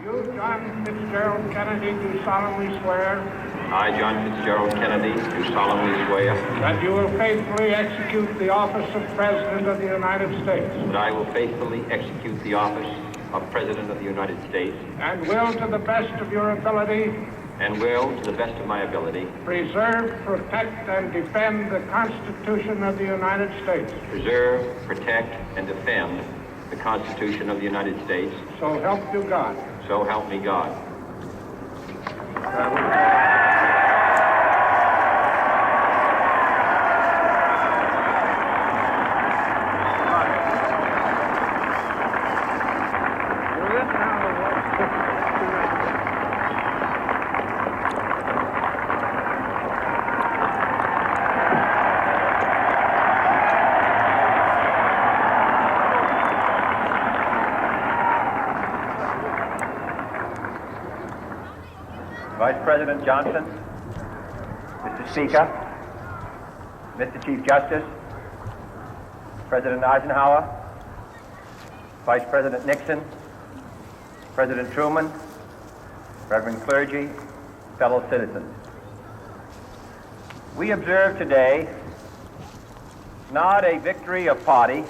You, John Fitzgerald Kennedy, do solemnly swear. I, John Fitzgerald Kennedy, do solemnly swear. That you will faithfully execute the office of President of the United States. That I will faithfully execute the office of President of the United States. And will, to the best of your ability. And will, to the best of my ability. Preserve, protect, and defend the Constitution of the United States. Preserve, protect, and defend the Constitution of the United States. So help you God. So help me God. Vice President Johnson, Mr. Speaker, Mr. Chief Justice, President Eisenhower, Vice President Nixon, President Truman, Reverend clergy, fellow citizens. We observe today not a victory of party,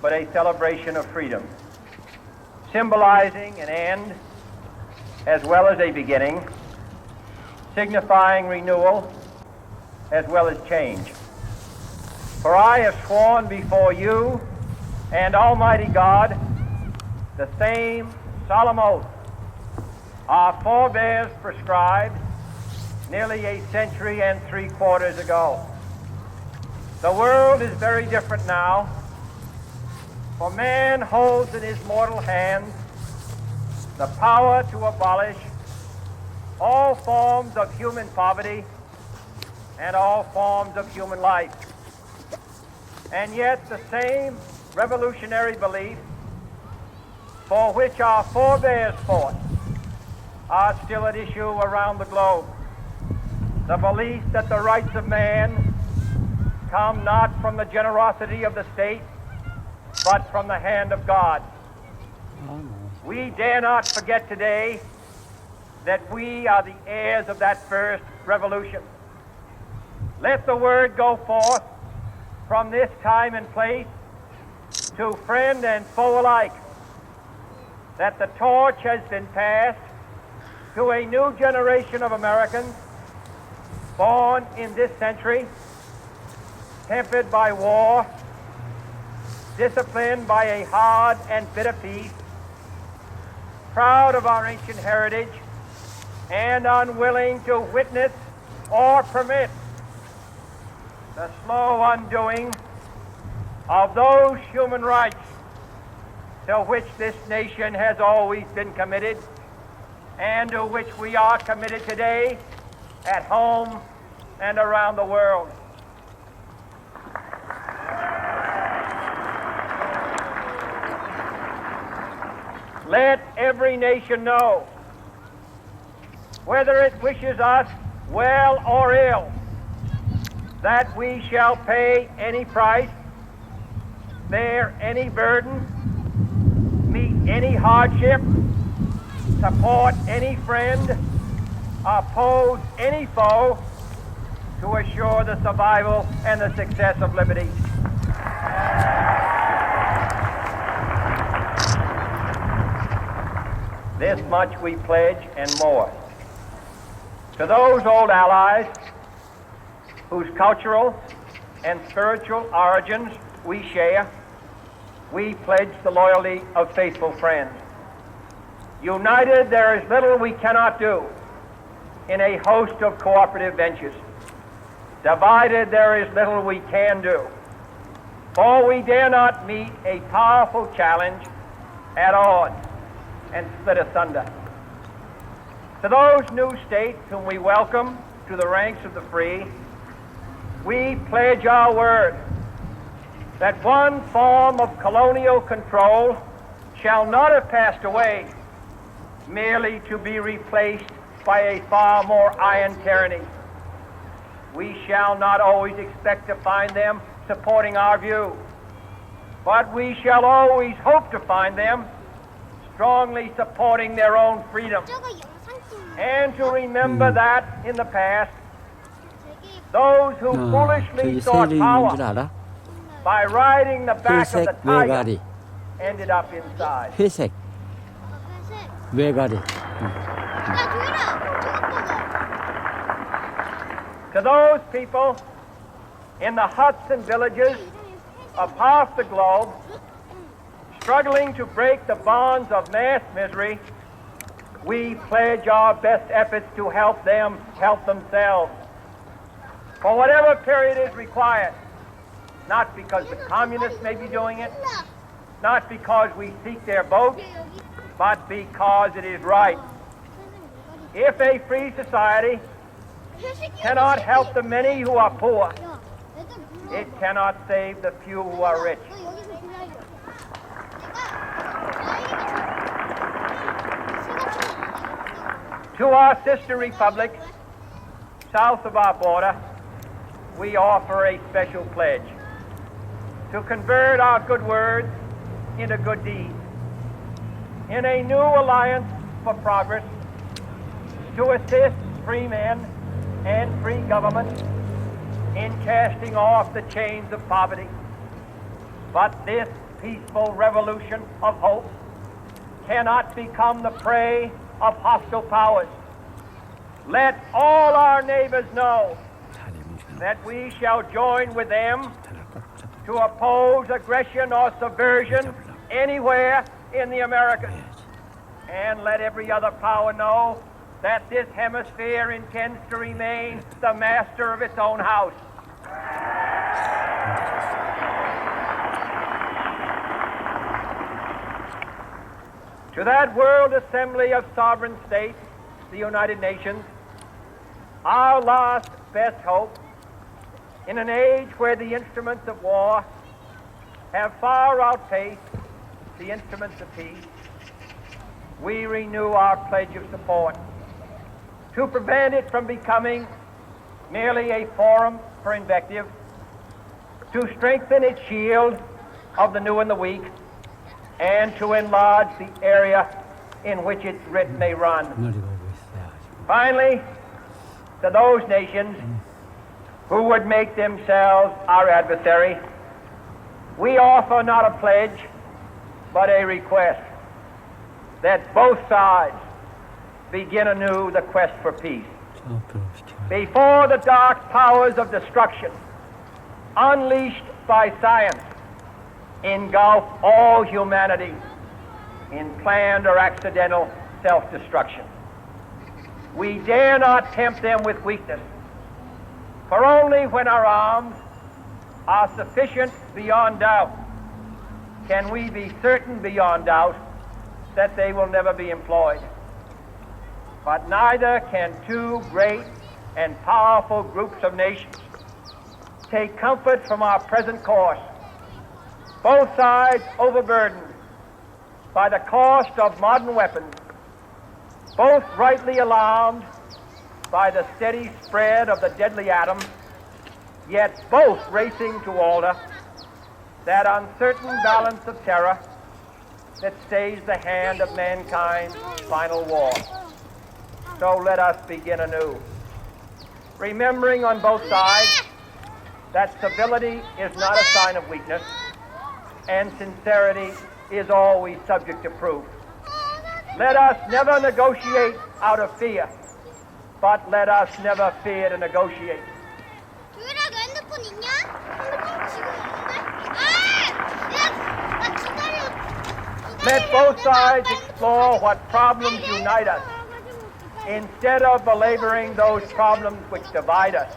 but a celebration of freedom, symbolizing an end as well as a beginning, signifying renewal as well as change. For I have sworn before you and Almighty God the same solemn oath our forebears prescribed nearly a century and 3/4 ago. The world is very different now, for man holds in his mortal hands the power to abolish all forms of human poverty and all forms of human life. And yet the same revolutionary beliefs for which our forebears fought are still at issue around the globe. The belief that the rights of man come not from the generosity of the state, but from the hand of God. We dare not forget today that we are the heirs of that first revolution. Let the word go forth from this time and place to friend and foe alike that the torch has been passed to a new generation of Americans born in this century, tempered by war, disciplined by a hard and bitter peace, proud of our ancient heritage, and unwilling to witness or permit the slow undoing of those human rights to which this nation has always been committed and to which we are committed today at home and around the world. Let every nation know, whether it wishes us well or ill, that we shall pay any price, bear any burden, meet any hardship, support any friend, oppose any foe to assure the survival and the success of liberty. This much we pledge and more. To those old allies whose cultural and spiritual origins we share, we pledge the loyalty of faithful friends. United, there is little we cannot do in a host of cooperative ventures. Divided, there is little we can do, for we dare not meet a powerful challenge at odds and split asunder. To those new states whom we welcome to the ranks of the free, we pledge our word that one form of colonial control shall not have passed away merely to be replaced by a far more iron tyranny. We shall not always expect to find them supporting our view, but we shall always hope to find them strongly supporting their own freedom, 저거 영상 찍는 and to remember that in the past, those who foolishly 저기 sought 세일이 있는 power 줄 알아? by riding the back of 회색 the tiger 외가리. ended up inside. 회색 회색. 외가리. 야 도일아 저것 봐봐. To those people in the huts and villages of half the globe struggling to break the bonds of mass misery, we pledge our best efforts to help them help themselves. For whatever period is required, not because the communists may be doing it, not because we seek their votes, but because it is right. If a free society cannot help the many who are poor, it cannot save the few who are rich. 너 여기서 기다려. To our sister republics south of our border, we offer a special pledge to convert our good words into good deeds. In a new alliance for progress, to assist free men and free governments in casting off the chains of poverty. But this peaceful revolution of hope cannot become the prey of hostile powers. Let all our neighbors know that we shall join with them to oppose aggression or subversion anywhere in the Americas. And let every other power know that this hemisphere intends to remain the master of its own house. To that World Assembly of Sovereign States, the United Nations, our last best hope, in an age where the instruments of war have far outpaced the instruments of peace, we renew our pledge of support to prevent it from becoming merely a forum for invective, to strengthen its shield of the new and the weak, and to enlarge the area in which its writ may run. 머리가 오고 있어요. Finally, to those nations who would make themselves our adversary, we offer not a pledge, but a request that both sides begin anew the quest for peace. Before the dark powers of destruction, unleashed by science, engulf all humanity in planned or accidental self-destruction. We dare not tempt them with weakness, for only when our arms are sufficient beyond doubt can we be certain beyond doubt that they will never be employed. But neither can two great and powerful groups of nations take comfort from our present course, both sides overburdened by the cost of modern weapons, both rightly alarmed by the steady spread of the deadly atom, yet both racing to alter that uncertain balance of terror that stays the hand of mankind's final war. So let us begin anew, remembering on both sides that civility is not a sign of weakness, and sincerity is always subject to proof. Let us never negotiate out of fear, but let us never fear to negotiate. 도일아 너 핸드폰 있냐? 핸드폰 지금 있는데? 나 기다려. Let both sides explore what problems unite us, instead of belaboring those problems which divide us.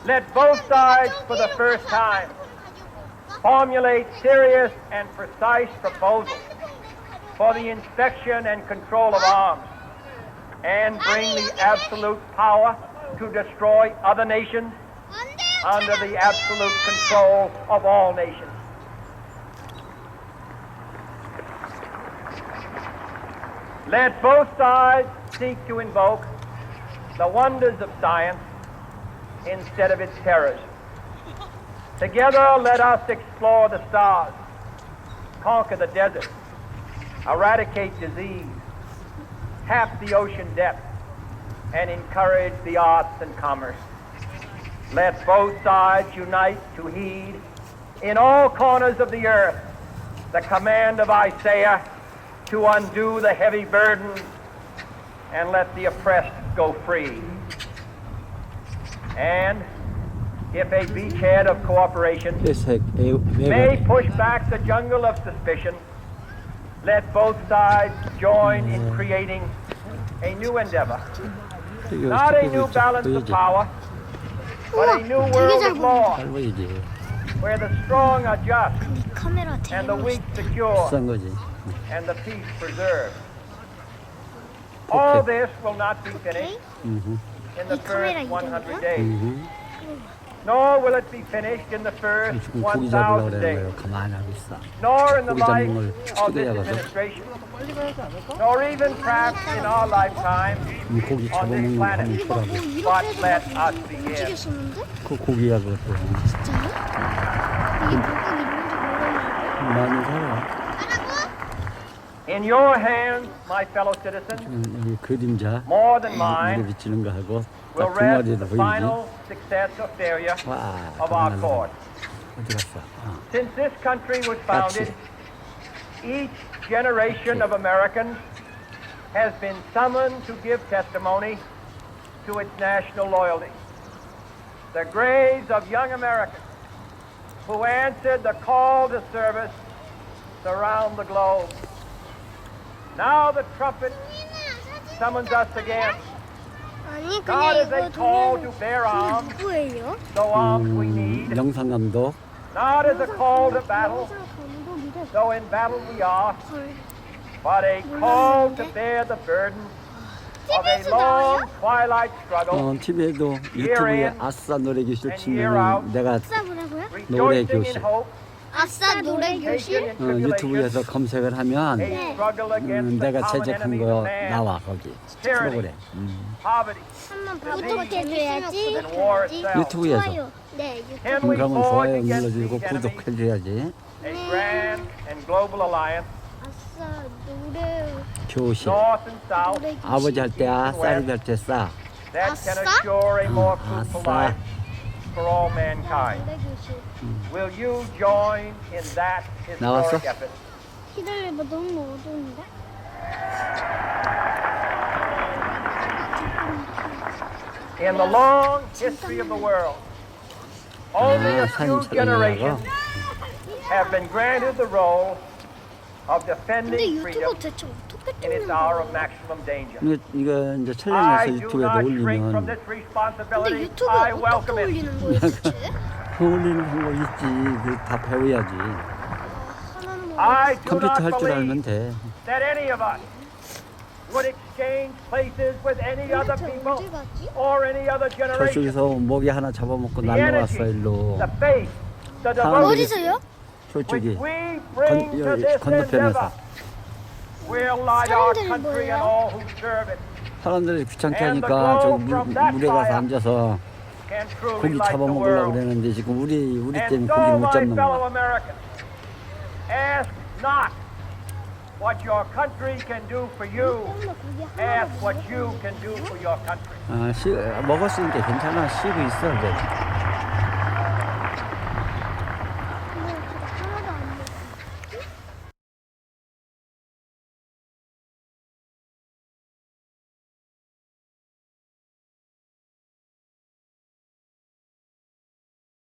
Let both sides, for the first time, formulate serious and precise proposals for the inspection and control of arms, and bring the absolute power to destroy other nations under the absolute control of all nations. Let both sides seek to invoke the wonders of science instead of its terrors. Together, let us explore the stars, conquer the desert, eradicate disease, half the ocean depth, and encourage the arts and commerce. Let both sides unite to heed in all corners of the earth the command of Isaiah to undo the heavy burden and let the oppressed go free. And if a beachhead of cooperation may push back the jungle of suspicion, let both sides join in creating a new endeavor. Not a new balance of power, but a new world of law, where the strong are just, and the weak secure, and the peace preserved. All this will not be finished in the first 100 days, nor will it be finished in the first 1,000 days, nor in the life of this administration, nor even perhaps in our lifetime on this planet. But let us begin. 그 고기야 그것도. 많이 살아. In your hands, my fellow citizens, 이 그림자 more than 물에 mine, 비치는 거 하고 will 딱 두 rest 마리다 the 보이지? final success or failure 와, of our cause. 어디 갔어? Since this country was founded, each generation of Americans has been summoned to give testimony to its national loyalty. The graves of young Americans who answered the call to service surround the globe. Now the trumpet summons us again. 아니 Not as 그냥 a 이거 call to bear arms, 누구예요? though arms we need. 영상감독. Not as a call to battle, 감독이래. though in battle we are. 헐. But a call to bear the burden of a long twilight struggle, TV에도 유튜브에 아싸 노래교실 치면 내가 아싸 뭐라고요? 노래 rejoicing in 교실. hope, 아싸 노래 교실? patient in 유튜브에서 tribulation, 검색을 하면 a struggle against the 내가 common 제작한 enemies 거 of man, 나와 거기 tyranny, 프로그램. poverty, 한번 구독해줘야지. and war itself. 유튜브에서. 좋아요. 네 유튜브. Can we 그러면 forge 좋아요 against 눌러주고 these enemies 구독해줘야지. a grand and global alliance, 아싸 노래 교실. north and south, 노래 아버지 할 때야, 쌀이 할 때 싸. that can 아싸? assure a more fruitful 아싸. life for all mankind. 노래 교실. Will you join in that 나왔어? historic effort? 기다려봐 너무 어두운데? In the long history of the world, only a few 사진 generations 촬영하고 have been granted the role of 근데 defending freedom 유튜브 대체 어떻게 in its 찍는 hour 거야? of maximum danger. 이거 이제 I 촬영해서 do 유튜브에다 not shrink from 올리면 this 근데 responsibility. 유튜브에 I 어떻게 welcome it. 올리는 거예요 대체? 올리는 방법 있지. 그 다 배워야지. 하나는 뭐 I do 컴퓨터 not 할 줄 알면 believe 돼. that any of us would exchange places with any other 대체 people 어디 갔지? or any other generation. 저쪽에서 모기 하나 잡아먹고 The energy, 날라왔어 일로. the faith, the 사람들이 devotion 어디서요? which 저쪽이 we bring to 여기 this 건너편에서. endeavor will light our 사람들이 country 뭐예요? and all who serve it 사람들이 귀찮게 하니까 저 물에 가서 앉아서 can truly 고기 light the 잡아먹으려고 world. 그러는데 지금 우리 And 때문에 so, 고기를 못 my 잡는 fellow 거야. Americans, ask not what your country can do for you. Ask what you can do for your country. 먹었으니까 괜찮아. 쉬고 있어 이제.